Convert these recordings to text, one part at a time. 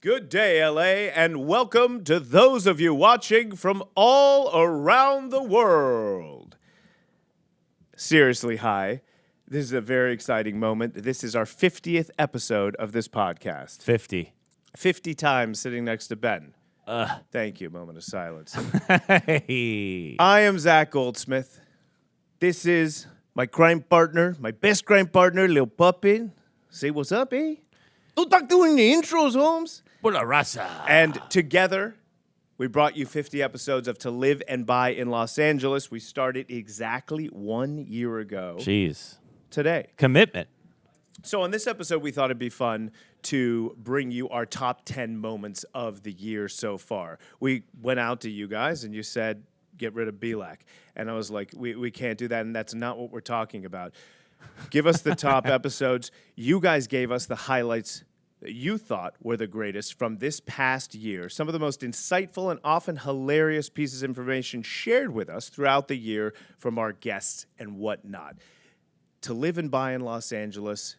Good day, LA, and welcome to those of you watching from all around the world. Seriously, hi. This is a very exciting moment. This is our 50th episode of this podcast. 50 times sitting next to Ben. Thank you. Moment of silence. Hey. I am Zach Goldsmith. This is my crime partner, my best crime partner, Lil Puppy. Say what's up, eh? Don't talk doing the intros, Holmes. Pula raza. And together, we brought you 50 episodes of To Live and Buy in Los Angeles. We started exactly 1 year ago. Jeez. Today. Commitment. So on this episode, we thought it'd be fun to bring you our top 10 moments of the year so far. We went out to you guys and you said, get rid of Belak. And I was like, we can't do that, and that's not what we're talking about. Give us the top episodes. You guys gave us the highlights that you thought were the greatest from this past year. Some of the most insightful and often hilarious pieces of information shared with us throughout the year from our guests and whatnot. To Live and Buy in Los Angeles,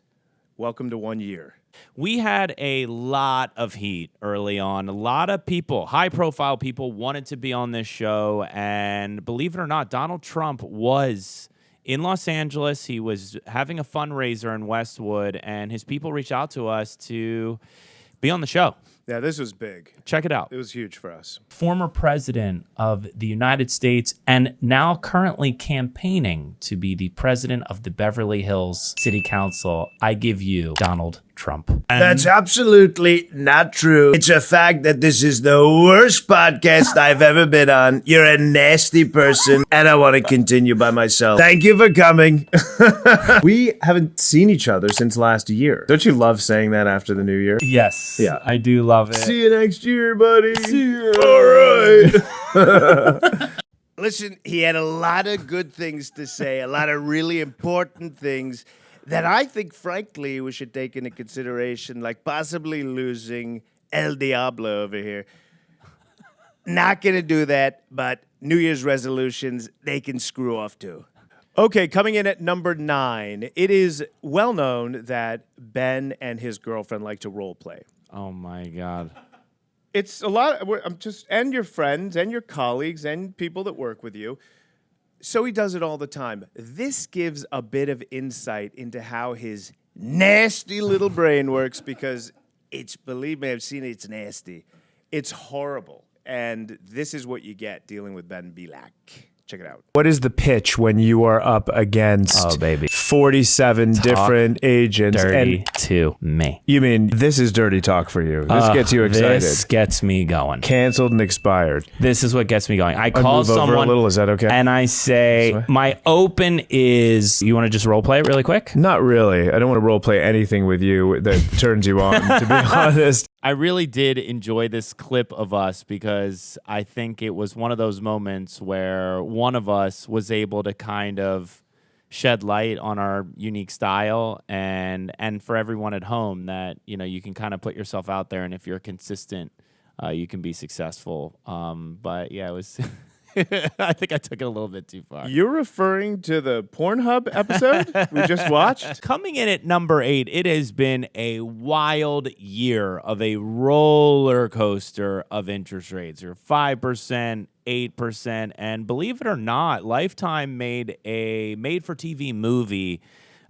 welcome to 1 year. We had a lot of heat early on. A lot of people, high-profile people, wanted to be on this show. And believe it or not, Donald Trump was in Los Angeles. He was having a fundraiser in Westwood, and his people reached out to us to be on the show. Yeah, this was big. Check it out. It was huge for us. Former president of the United States and now currently campaigning to be the president of the Beverly Hills City Council. I give you Donald Trump. That's absolutely not true. It's a fact that this is the worst podcast I've ever been on. You're a nasty person, and I want to continue by myself. Thank you for coming. We haven't seen each other since last year. Don't you love saying that after the new year? Yes, Yeah. I do love it. See you next year, buddy. See you. All right. Listen, he had a lot of good things to say, a lot of really important things that I think, frankly, we should take into consideration, like possibly losing El Diablo over here. Not going to do that, but New Year's resolutions, they can screw off too. Okay, coming in at number 9, it is well known that Ben and his girlfriend like to role play. Oh, my God. It's a lot. And your friends and your colleagues and people that work with you. So he does it all the time. This gives a bit of insight into how his nasty little brain works, because believe me, I've seen it, it's nasty. It's horrible. And this is what you get dealing with Ben Belak. Check it out. What is the pitch when you are up against 47 different agents? Dirty to me. You mean this is dirty talk for you? This gets you excited. This gets me going. Canceled and expired. This is what gets me going. I call move over someone a little. Is that okay? and I say, my open is, you want to just role play it really quick? Not really. I don't want to role play anything with you that turns you on, to be honest. I really did enjoy this clip of us because I think it was one of those moments where one of us was able to kind of shed light on our unique style, and for everyone at home that, you know, you can kind of put yourself out there, and if you're consistent, you can be successful. But yeah, it was I think I took it a little bit too far. You're referring to the Pornhub episode we just watched? Coming in at number 8, it has been a wild year of a roller coaster of interest rates. You're 5%, 8%, and believe it or not, Lifetime made a made-for-TV movie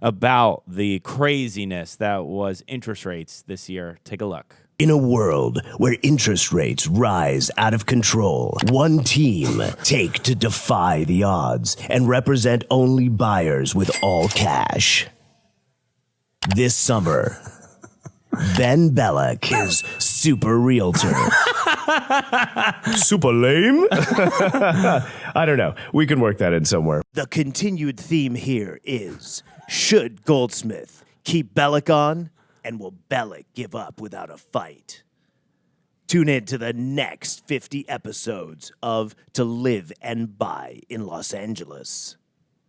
about the craziness that was interest rates this year. Take a look. In a world where interest rates rise out of control, one team take to defy the odds and represent only buyers with all cash. This summer, Ben Belak is super realtor. Super lame? I don't know. We can work that in somewhere. The continued theme here is, should Goldsmith keep Belak on? And will Belak give up without a fight? Tune in to the next 50 episodes of To Live and Buy in Los Angeles.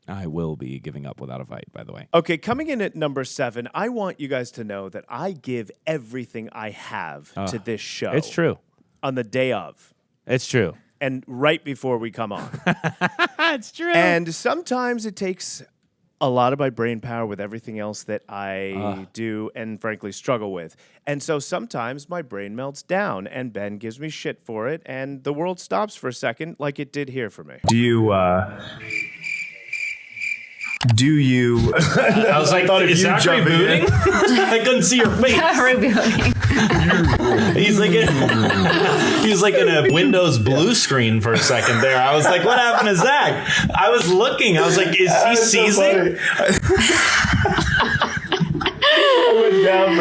I will be giving up without a fight, by the way. Okay, coming in at number 7, I want you guys to know that I give everything I have to this show. It's true. On the day of. It's true. And right before we come on. It's true. And sometimes it takes a lot of my brain power with everything else that I do and frankly struggle with. And so sometimes my brain melts down and Ben gives me shit for it and the world stops for a second like it did here for me. Do you I was like, is that rebooting? I couldn't see your face. Rebooting. He's like in a Windows blue screen for a second there. I was like, what happened to Zach? I was looking. I was like, is he seizing?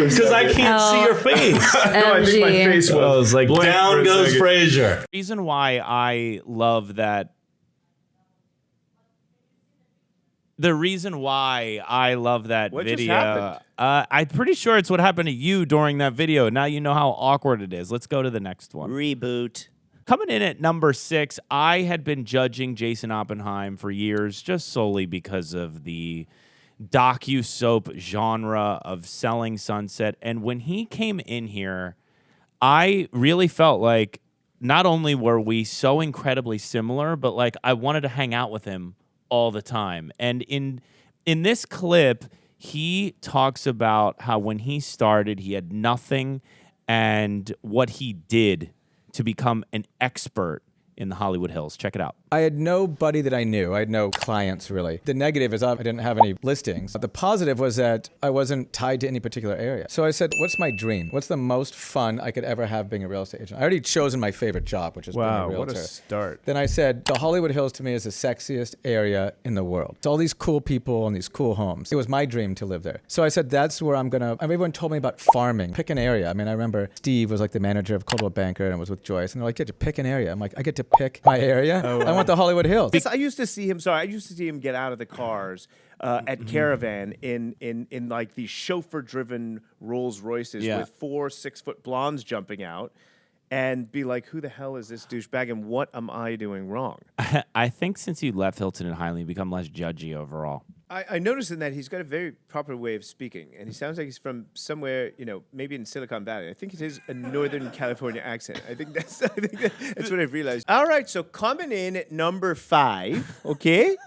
Because I can't see your face. No, I think my face was. I was like, down goes Frazier. The reason why I love that. The reason why I love that What just video, happened? I'm pretty sure it's what happened to you during that video. Now you know how awkward it is. Let's go to the next one. Reboot. Coming in at number 6, I had been judging Jason Oppenheim for years just solely because of the docu-soap genre of Selling Sunset. And when he came in here, I really felt like not only were we so incredibly similar, but like I wanted to hang out with him all the time. And in this clip, he talks about how when he started, he had nothing and what he did to become an expert in the Hollywood Hills. Check it out. I had nobody that I knew. I had no clients, really. The negative is I didn't have any listings. The positive was that I wasn't tied to any particular area. So I said, what's my dream? What's the most fun I could ever have being a real estate agent? I already chosen my favorite job, which is being a realtor. What a start. Then I said, the Hollywood Hills to me is the sexiest area in the world. It's all these cool people and these cool homes. It was my dream to live there. So I said, that's where I'm gonna, everyone told me about farming. Pick an area. I mean, I remember Steve was like the manager of Coldwell Banker and was with Joyce. And they're like, get to pick an area. I'm like, I get to pick my area? I want the Hollywood Hills. I used to see him. I used to see him get out of the cars at Caravan in like these chauffeur-driven Rolls Royces with 4 6-foot blondes jumping out, and be like, "Who the hell is this douchebag? And what am I doing wrong?" I think since you left Hilton and Highland, you've become less judgy overall. I noticed in that he's got a very proper way of speaking, and he sounds like he's from somewhere, maybe in Silicon Valley. I think it is a Northern California accent. I think that's what I've realized. All right, so coming in at number 5, okay,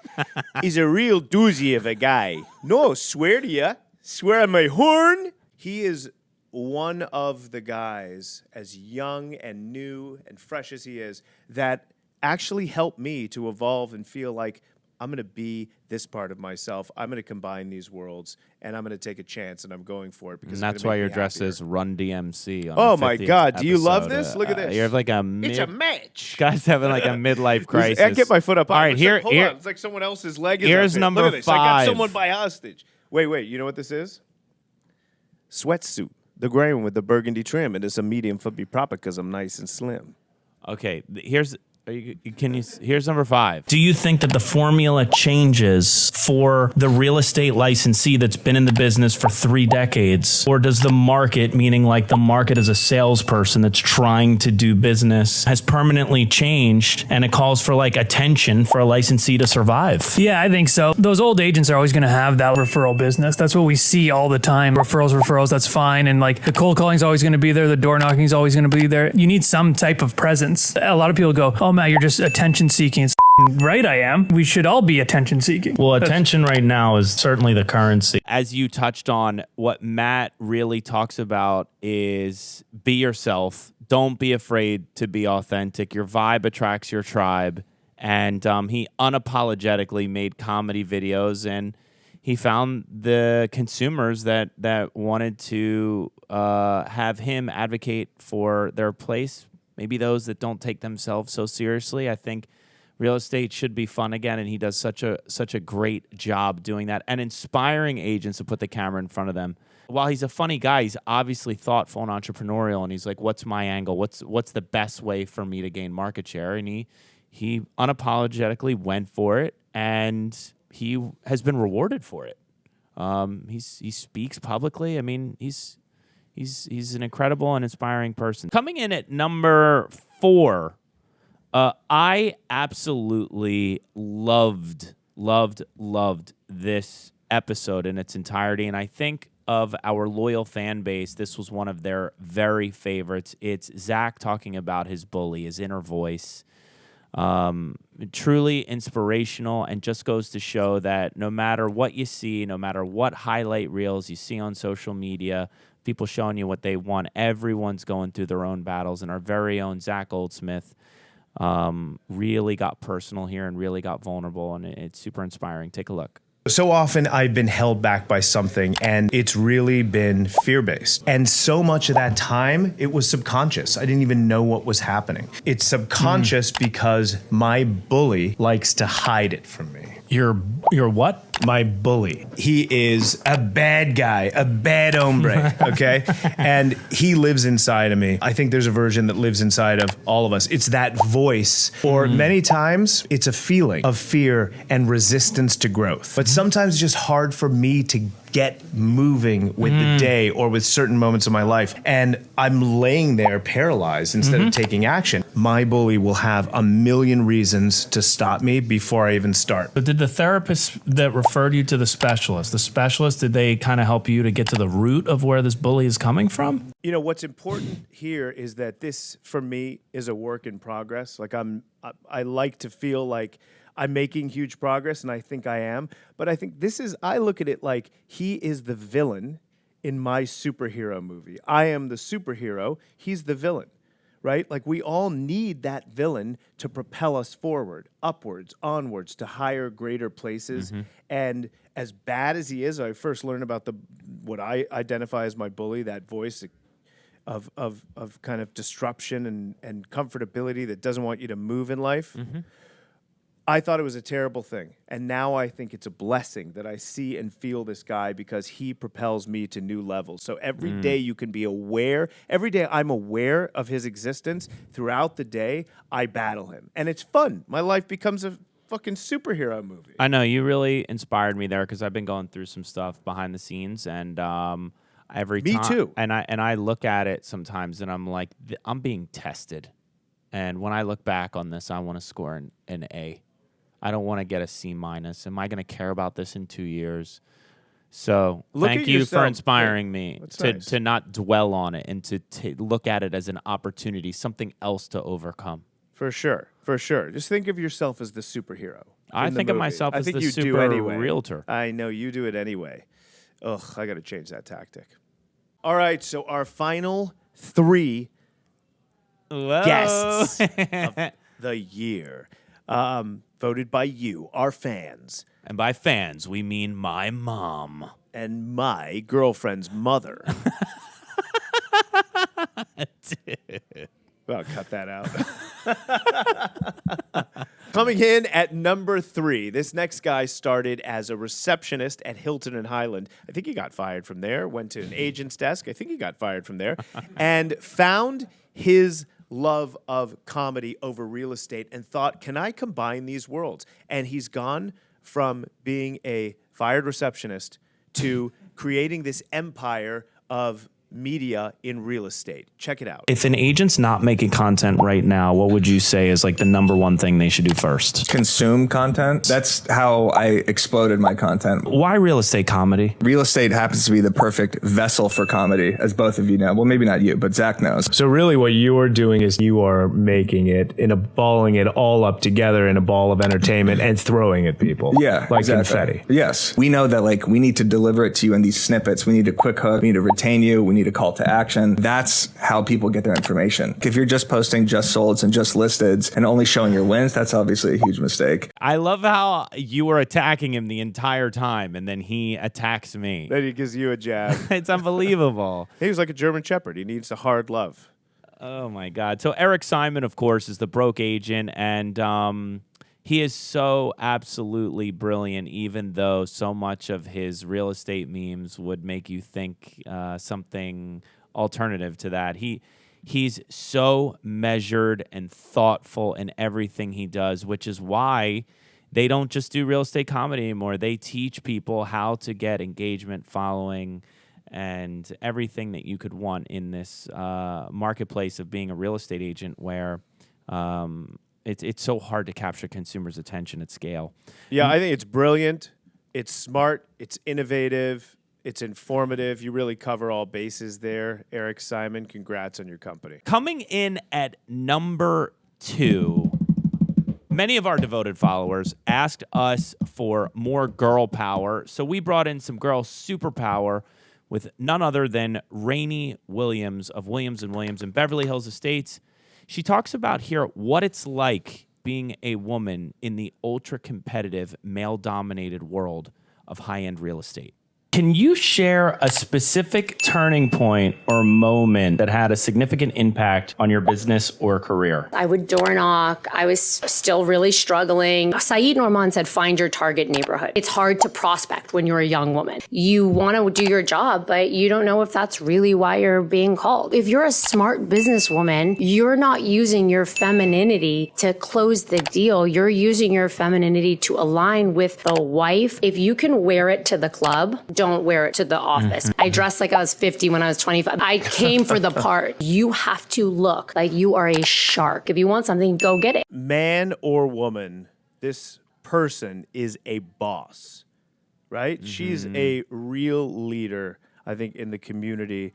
is a real doozy of a guy. No, swear to ya, swear on my horn. He is one of the guys, as young and new and fresh as he is, that actually helped me to evolve and feel like I'm going to be this part of myself. I'm going to combine these worlds, and I'm going to take a chance, and I'm going for it. Because and that's why you're dressed as Run DMC. On oh, the my 50th God. Do you love episode. this? Look at this. You have like it's a match. Guy's having like a midlife crisis. I get my foot up. All right, hold on. It's like someone else's leg is here's up here. number Look at this. 5. I got someone by hostage. Wait. You know what this is? Sweatsuit. The gray one with the burgundy trim. And it's a medium for me proper because I'm nice and slim. Okay, here's number 5. Do you think that the formula changes for the real estate licensee that's been in the business for 3 decades? Or does the market, meaning like the market as a salesperson that's trying to do business, has permanently changed and it calls for like attention for a licensee to survive? Yeah, I think so. Those old agents are always going to have that referral business. That's what we see all the time. Referrals, that's fine. And like the cold calling is always going to be there. The door knocking is always going to be there. You need some type of presence. A lot of people go, oh, Matt, you're just attention seeking. It's right, I am. We should all be attention seeking. Well, attention right now is certainly the currency. As you touched on, what Matt really talks about is be yourself. Don't be afraid to be authentic. Your vibe attracts your tribe. And he unapologetically made comedy videos, and he found the consumers that wanted to have him advocate for their place. Maybe those that don't take themselves so seriously. I think real estate should be fun again, and he does such a great job doing that and inspiring agents to put the camera in front of them. While he's a funny guy, he's obviously thoughtful and entrepreneurial, and he's like, what's my angle? What's the best way for me to gain market share? And he unapologetically went for it, and he has been rewarded for it. He speaks publicly. I mean, he's an incredible and inspiring person. Coming in at number 4, I absolutely loved this episode in its entirety, and I think of our loyal fan base, this was one of their very favorites. It's Zach talking about his bully, his inner voice. Truly inspirational, and just goes to show that no matter what you see, no matter what highlight reels you see on social media, people showing you what they want, everyone's going through their own battles. And our very own Zach Goldsmith really got personal here and really got vulnerable, and it's super inspiring. Take a look. So often I've been held back by something, and it's really been fear-based. And so much of that time, it was subconscious. I didn't even know what was happening. It's subconscious because my bully likes to hide it from me. Your what? My bully. He is a bad guy, a bad hombre, okay? And he lives inside of me. I think there's a version that lives inside of all of us. It's that voice, or many times it's a feeling of fear and resistance to growth. But sometimes it's just hard for me to get moving with the day or with certain moments of my life. And I'm laying there paralyzed instead of taking action. My bully will have a million reasons to stop me before I even start. But did the therapist that referred you to the specialist, did they kind of help you to get to the root of where this bully is coming from? You know, what's important here is that this, for me, is a work in progress. Like I like to feel like I'm making huge progress, and I think I am. But I think I look at it like he is the villain in my superhero movie. I am the superhero. He's the villain, right? Like, we all need that villain to propel us forward, upwards, onwards, to higher, greater places. And as bad as he is, I first learned about what I identify as my bully, that voice of kind of disruption and comfortability that doesn't want you to move in life. I thought it was a terrible thing. And now I think it's a blessing that I see and feel this guy, because he propels me to new levels. So every day you can be aware. Every day I'm aware of his existence. Throughout the day, I battle him. And it's fun. My life becomes a fucking superhero movie. I know, you really inspired me there, because I've been going through some stuff behind the scenes, and Me too. And I look at it sometimes, and I'm like, I'm being tested. And when I look back on this, I want to score an A. I don't want to get a C-. Am I going to care about this in 2 years? So thank you for inspiring me to not dwell on it, and to look at it as an opportunity, something else to overcome. For sure. For sure. Just think of yourself as the superhero. I think of myself as the super realtor. I know you do it anyway. Ugh, I got to change that tactic. All right, so our final 3 guests of the year, voted by you, our fans. And by fans, we mean my mom. And my girlfriend's mother. Well, cut that out. Coming in at number 3, this next guy started as a receptionist at Hilton and Highland. I think he got fired from there, went to an agent's desk. I think he got fired from there, and found his love of comedy over real estate and thought, can I combine these worlds? And he's gone from being a fired receptionist to creating this empire of media in real estate. Check it out. If an agent's not making content right now, what would you say is like the number one thing they should do first? Consume content. That's how I exploded my content. Why real estate comedy? Real estate happens to be the perfect vessel for comedy, as both of you know. Well, maybe not you, but Zach knows. So really what you are doing is you are making it balling it all up together in a ball of entertainment and throwing at people. Yeah, like exactly. confetti. Yes. We know that like we need to deliver it to you in these snippets. We need a quick hook. We need to retain you. We need a call to action. That's how people get their information. If you're just posting just solds and just listeds and only showing your wins, that's obviously a huge mistake. I love how you were attacking him the entire time, and then he attacks me. Then he gives you a jab. It's unbelievable. He was like a German Shepherd. He needs a hard love. Oh, my God. So Eric Simon, of course, is the broke agent, and he is so absolutely brilliant, even though so much of his real estate memes would make you think something alternative to that. He's so measured and thoughtful in everything he does, which is why they don't just do real estate comedy anymore. They teach people how to get engagement, following, and everything that you could want in this marketplace of being a real estate agent, where it's so hard to capture consumers' attention at scale. Yeah, I think it's brilliant. It's smart. It's innovative. It's informative. You really cover all bases there. Eric Simon, congrats on your company. Coming in at number 2, Many of our devoted followers asked us for more girl power, so we brought in some girl superpower with none other than Rainey Williams of Williams & Williams in Beverly Hills Estates. She talks about here what it's like being a woman in the ultra-competitive, male-dominated world of high-end real estate. Can you share a specific turning point or moment that had a significant impact on your business or career? I would door knock. I was still really struggling. Saeed Norman said, find your target neighborhood. It's hard to prospect when you're a young woman. You want to do your job, but you don't know if that's really why you're being called. If you're a smart businesswoman, you're not using your femininity to close the deal. You're using your femininity to align with the wife. If you can wear it to the club, don't wear it to the office. I dressed like I was 50 when I was 25. I came for the part. You have to look like you are a shark. If you want something, go get it. Man or woman, this person is a boss, right? She's a real leader, I think, in the community.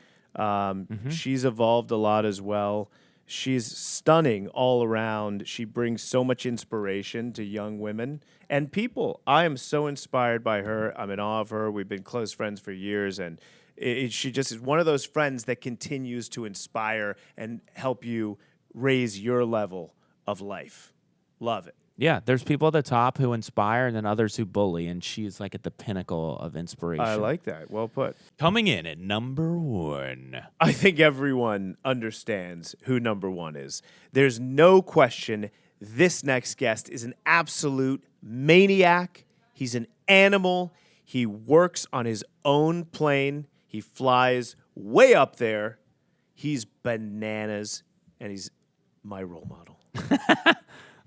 She's evolved a lot as well. She's stunning all around. She brings so much inspiration to young women and people. I am so inspired by her. I'm in awe of her. We've been close friends for years, and she just is one of those friends that continues to inspire and help you raise your level of life. Love it. Yeah, there's people at the top who inspire and then others who bully, and she's like at the pinnacle of inspiration. I like that. Well put. Coming in at number 1. I think everyone understands who number 1 is. There's no question this next guest is an absolute maniac. He's an animal. He works on his own plane. He flies way up there. He's bananas, and he's my role model.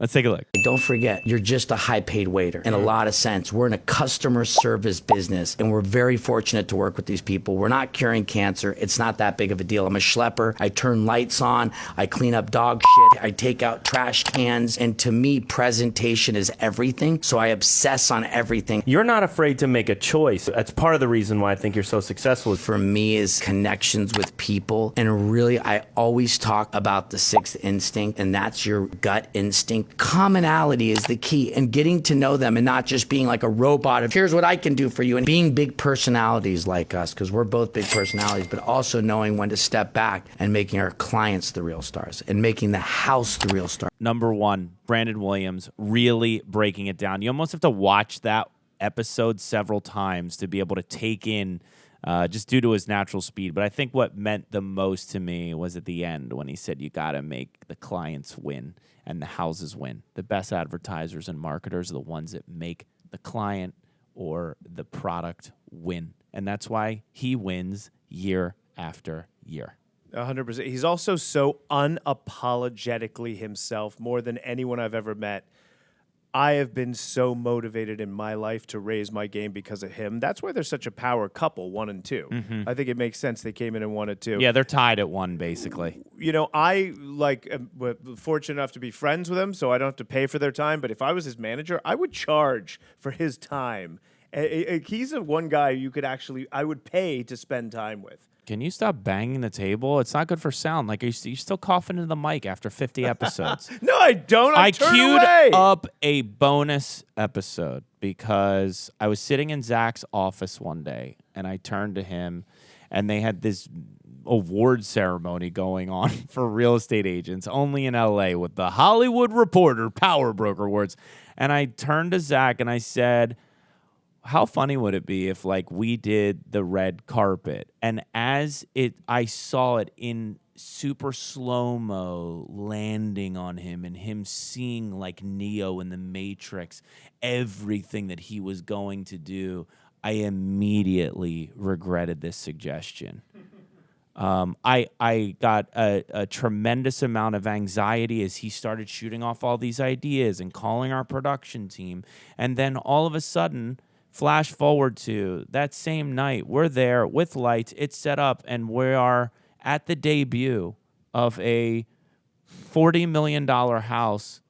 Let's take a look. Don't forget, you're just a high-paid waiter in a lot of sense. We're in a customer service business, and we're very fortunate to work with these people. We're not curing cancer. It's not that big of a deal. I'm a schlepper. I turn lights on. I clean up dog shit. I take out trash cans. And to me, presentation is everything, so I obsess on everything. You're not afraid to make a choice. That's part of the reason why I think you're so successful. For me is connections with people. And really, I always talk about the sixth instinct, and that's your gut instinct. Commonality is the key, and getting to know them and not just being like a robot of here's what I can do for you, and being big personalities like us, because we're both big personalities, but also knowing when to step back and making our clients the real stars and making the house the real star. Number 1, Branden Williams, really breaking it down. You almost have to watch that episode several times to be able to take in just due to his natural speed. But I think what meant the most to me was at the end when he said you got to make the clients win and the houses win. The best advertisers and marketers are the ones that make the client or the product win. And that's why he wins year after year. 100%. He's also so unapologetically himself, more than anyone I've ever met. I have been so motivated in my life to raise my game because of him. That's why they're such a power couple, 1 and 2. I think it makes sense they came in and 1 and 2. Yeah, they're tied at 1, basically. You know, I am fortunate enough to be friends with him, so I don't have to pay for their time. But if I was his manager, I would charge for his time. He's the one guy I would pay to spend time with. Can you stop banging the table? It's not good for sound. Like, you're still coughing into the mic after 50 episodes. No, I don't. I turned queued away. up a bonus episode because I was sitting in Zach's office one day, and I turned to him, and they had this award ceremony going on for real estate agents only in LA with the Hollywood Reporter Power Broker Awards. And I turned to Zach, and I said, how funny would it be if like we did the red carpet, and I saw it in super slow-mo landing on him and him seeing like Neo in the Matrix, everything that he was going to do, I immediately regretted this suggestion. I got a tremendous amount of anxiety as he started shooting off all these ideas and calling our production team. And then all of a sudden, flash forward to that same night, we're there with lights, it's set up, and we are at the debut of a $40 million house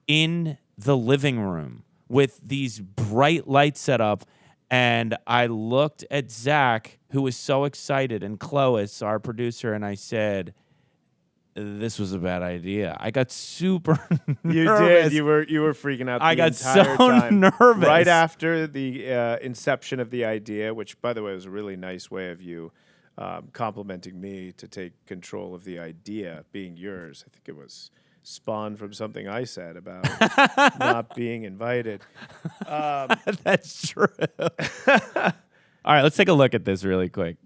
in the living room with these bright lights set up. And I looked at Zach, who was so excited, and Clois, our producer, and I said, this was a bad idea. I got super You nervous. did. You were freaking out. I the got entire so time. nervous. Right after the inception of the idea, which, by the way, was a really nice way of you complimenting me to take control of the idea being yours. I think it was spawned from something I said about not being invited. That's true. All right, let's take a look at this really quick.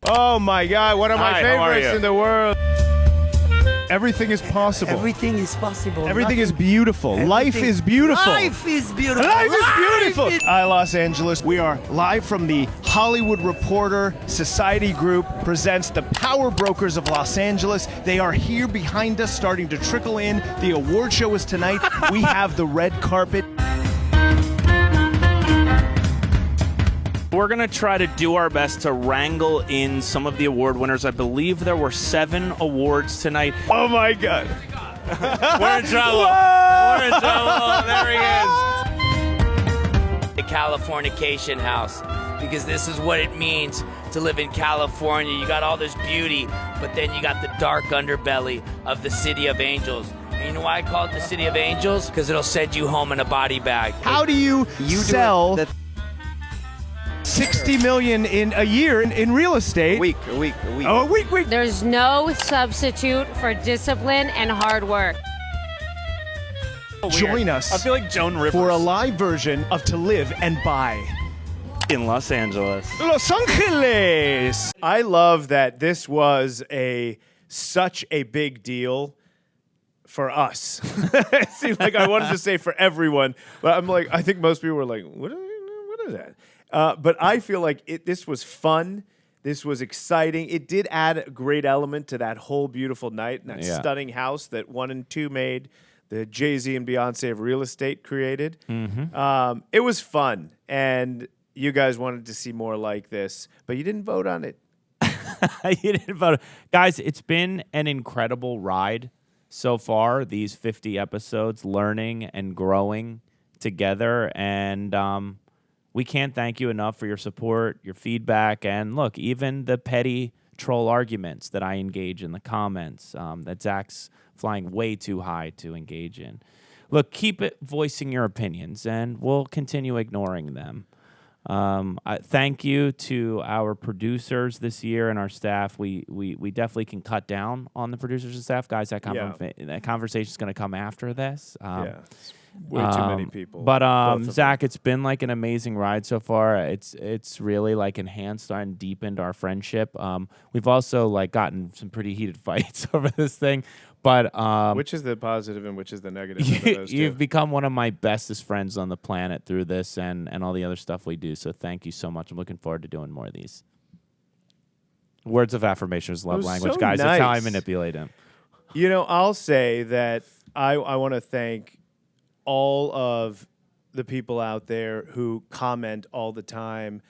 Oh my God! One of my Hi, how are favorites you? in the world. Everything is possible. Everything is possible. Everything is beautiful. Life is beautiful. Life is beautiful. Life is beautiful. Hi, Los Angeles. We are live from the Hollywood Reporter Society Group presents the Power Brokers of Los Angeles. They are here behind us, starting to trickle in. The award show is tonight. We have the red carpet. We're going to try to do our best to wrangle in some of the award winners. I believe there were 7 awards tonight. Oh my God. We're in trouble. Whoa! We're in trouble. There he is. The Californication house, because this is what it means to live in California. You got all this beauty, but then you got the dark underbelly of the City of Angels. And you know why I call it the City of Angels? Because it'll send you home in a body bag. How do you sell 60 million in a year in real estate? A week. Oh, a week. There's no substitute for discipline and hard work. Join us I feel like Joan Rivers for a live version of To Live and Buy. in Los Angeles. Los Angeles. I love that this was such a big deal for us. It seemed like I wanted to say for everyone, but I'm like, I think most people were like, what is that? But I feel like this was fun. This was exciting. It did add a great element to that whole beautiful night and that stunning house that 1 and 2 made, the Jay-Z and Beyonce of real estate created. Mm-hmm. It was fun, and you guys wanted to see more like this, but you didn't vote on it. You didn't vote. Guys, it's been an incredible ride so far, these 50 episodes, learning and growing together, and we can't thank you enough for your support, your feedback, and look, even the petty troll arguments that I engage in the comments that Zach's flying way too high to engage in. Look, keep it voicing your opinions, and we'll continue ignoring them. Thank you to our producers this year and our staff. We definitely can cut down on the producers and staff. Guys, that conversation is going to come after this. Way too many people. But Zach, it's been like an amazing ride so far. It's really like enhanced and deepened our friendship. We've also like gotten some pretty heated fights over this thing. But which is the positive and which is the negative? Of those two? You've become one of my bestest friends on the planet through this and all the other stuff we do. So thank you so much. I'm looking forward to doing more of these. Words of affirmation is love language, so guys. That's how I nice. manipulate him. You know, I'll say that I want to thank all of the people out there who comment all the time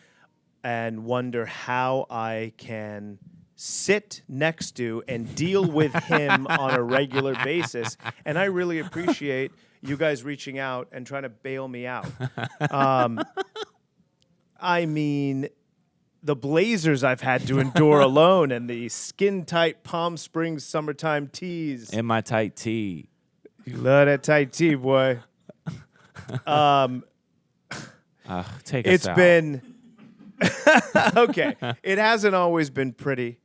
and wonder how I can sit next to and deal with him on a regular basis. And I really appreciate you guys reaching out and trying to bail me out. I mean, the blazers I've had to endure alone and the skin-tight Palm Springs summertime tees. In my tight tee. You love that tight tee, boy. Take us It's out. been okay. It hasn't always been pretty,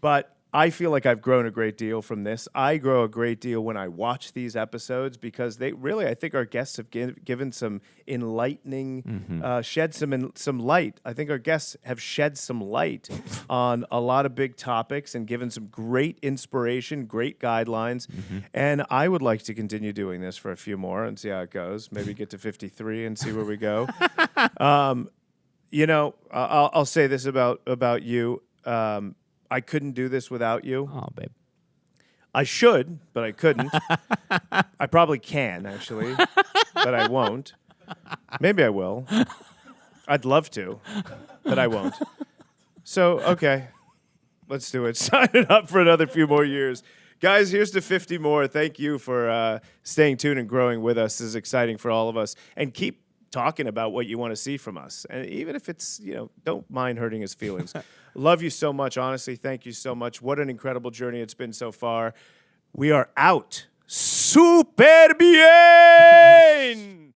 but I feel like I've grown a great deal from this. I grow a great deal when I watch these episodes because they really, I think our guests have given some enlightening, shed some light. I think our guests have shed some light on a lot of big topics and given some great inspiration, great guidelines. And I would like to continue doing this for a few more and see how it goes. Maybe get to 53 and see where we go. You know, I'll say this about you. I couldn't do this without you. Oh, babe. I should, but I couldn't. I probably can, actually, but I won't. Maybe I will. I'd love to, but I won't. So, okay, let's do it. Sign it up for another few more years. Guys, here's to 50 more. Thank you for staying tuned and growing with us. This is exciting for all of us. And keep talking about what you want to see from us. And even if it's, don't mind hurting his feelings. Love you so much, honestly. Thank you so much. What an incredible journey it's been so far. We are out. Super bien!